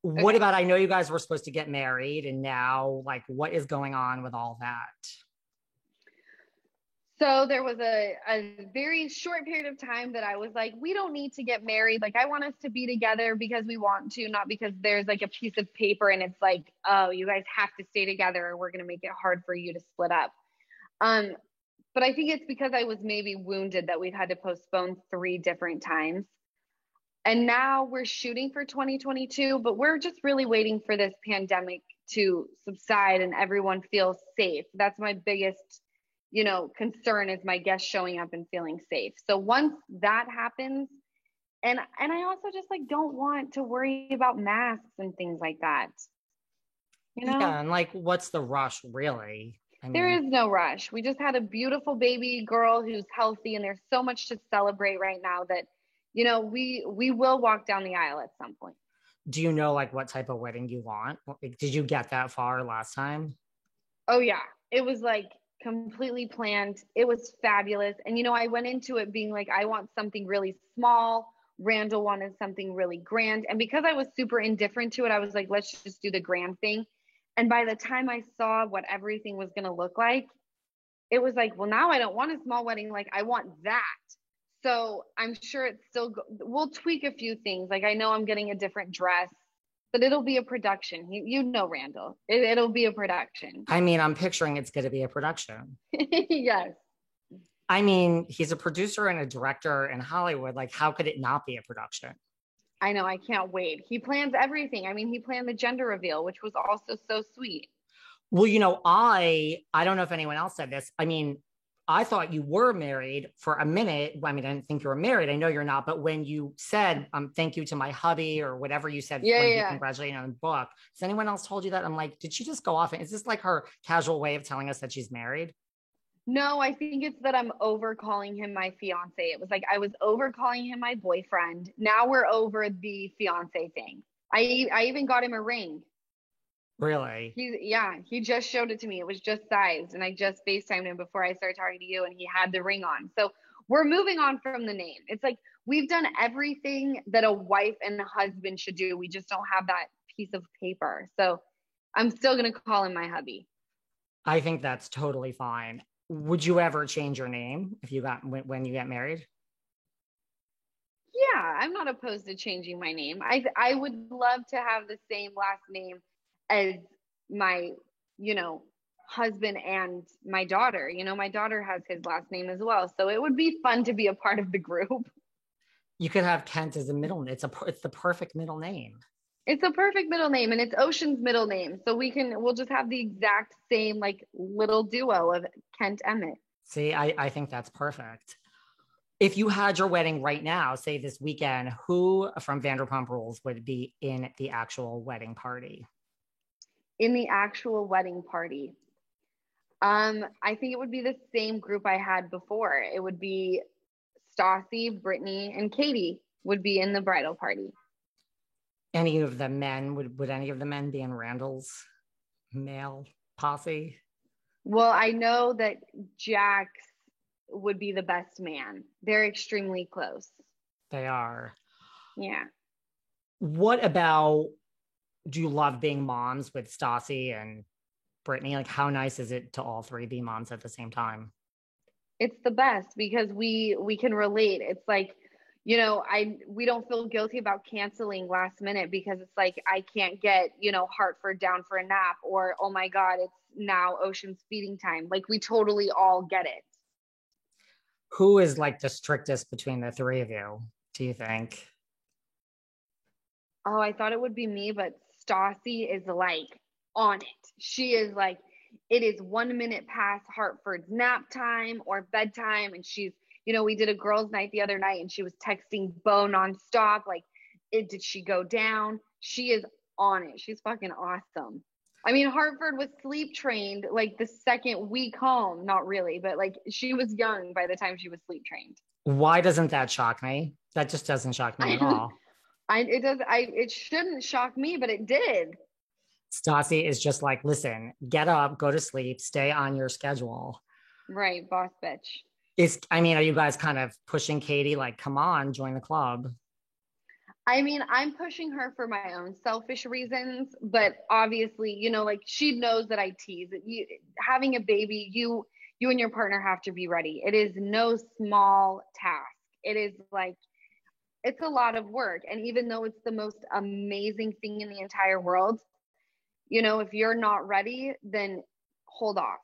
What Okay. about, I know you guys were supposed to get married and now like what is going on with all that? So there was a very short period of time that I was like, we don't need to get married. Like, I want us to be together because we want to, not because there's like a piece of paper and it's like, oh, you guys have to stay together or we're going to make it hard for you to split up. Um, but I think it's because I was maybe wounded that we've had to postpone three different times. And now we're shooting for 2022, but we're just really waiting for this pandemic to subside and everyone feels safe. That's my biggest, concern is my guests showing up and feeling safe. So once that happens, and I also just like don't want to worry about masks and things like that. You know, Yeah, and like what's the rush really? I there mean, is no rush. We just had a beautiful baby girl who's healthy and there's so much to celebrate right now that we will walk down the aisle at some point. do you know like what type of wedding you want? Like, did you get that far last time? Oh yeah, it was like completely planned. It was fabulous. And I went into it being like I want something really small. Randall wanted something really grand. And because I was super indifferent to it, I was like, let's just do the grand thing. And by the time I saw what everything was going to look like, it was like, well, now I don't want a small wedding. Like, I want that. So I'm sure it's still, we'll tweak a few things. Like, I know I'm getting a different dress, but it'll be a production. Randall, it'll be a production. I mean, I'm picturing it's going to be a production. Yes. I mean, he's a producer and a director in Hollywood. Like, how could it not be a production? I know. I can't wait. He plans everything. I mean, he planned the gender reveal, which was also so sweet. Well, I don't know if anyone else said this. I mean, I thought you were married for a minute. I mean, I didn't think you were married. I know you're not, but when you said thank you to my hubby or whatever you said Yeah, when yeah, he yeah. congratulated you on the book, has anyone else told you that? I'm like, did she just go off? And is this like her casual way of telling us that she's married? No, I think it's that I'm over calling him my fiance. It was like I was over calling him my boyfriend. Now we're over the fiance thing. I even got him a ring. Really? He just showed it to me. It was just sized, and I just FaceTimed him before I started talking to you, and he had the ring on. So we're moving on from the name. It's like we've done everything that a wife and a husband should do. We just don't have that piece of paper. So I'm still gonna call him my hubby. I think that's totally fine. Would you ever change your name if you got when you get married? Yeah, I'm not opposed to changing my name. I would love to have the same last name as my, you know, husband and my daughter. My daughter has his last name as well. So it would be fun to be a part of the group. You could have Kent as a middle. It's the perfect middle name. It's a perfect middle name and it's Ocean's middle name. So we'll just have the exact same like little duo of Kent Emmett. See, I think that's perfect. If you had your wedding right now, say this weekend, who from Vanderpump Rules would be in the actual wedding party? In the actual wedding party. I think it would be the same group I had before. It would be Stassi, Brittany, and Katie would be in the bridal party. Any of the men would any of the men be in Randall's male posse? Well, I know that Jax would be the best man. They're extremely close. They are. Yeah. What about, do you love being moms with Stassi and Brittany? Like, how nice is it to all three be moms at the same time? It's the best because we can relate. It's like, I we don't feel guilty about canceling last minute because it's like I can't get, Hartford down for a nap or oh my God, it's now Ocean's feeding time. Like we totally all get it. Who is like the strictest between the three of you, do you think? Oh, I thought it would be me, but Stassi is like on it. She is like, it is 1 minute past Hartford's nap time or bedtime. And we did a girls' night the other night and she was texting Bo nonstop. Like, did she go down? She is on it. She's fucking awesome. I mean, Hartford was sleep trained like the second week home. Not really, but like she was young by the time she was sleep trained. Why doesn't that shock me? That just doesn't shock me at I, all. it shouldn't shock me, but it did. Stassi is just like, listen, get up, go to sleep, stay on your schedule. Right, boss bitch. I mean, are you guys kind of pushing Katie like, come on, join the club? I mean, I'm pushing her for my own selfish reasons, but obviously, you know, like she knows that I tease. Having a baby, you and your partner have to be ready. It is no small task. It is like it's a lot of work, and even though it's the most amazing thing in the entire world, you know, if you're not ready, then hold off.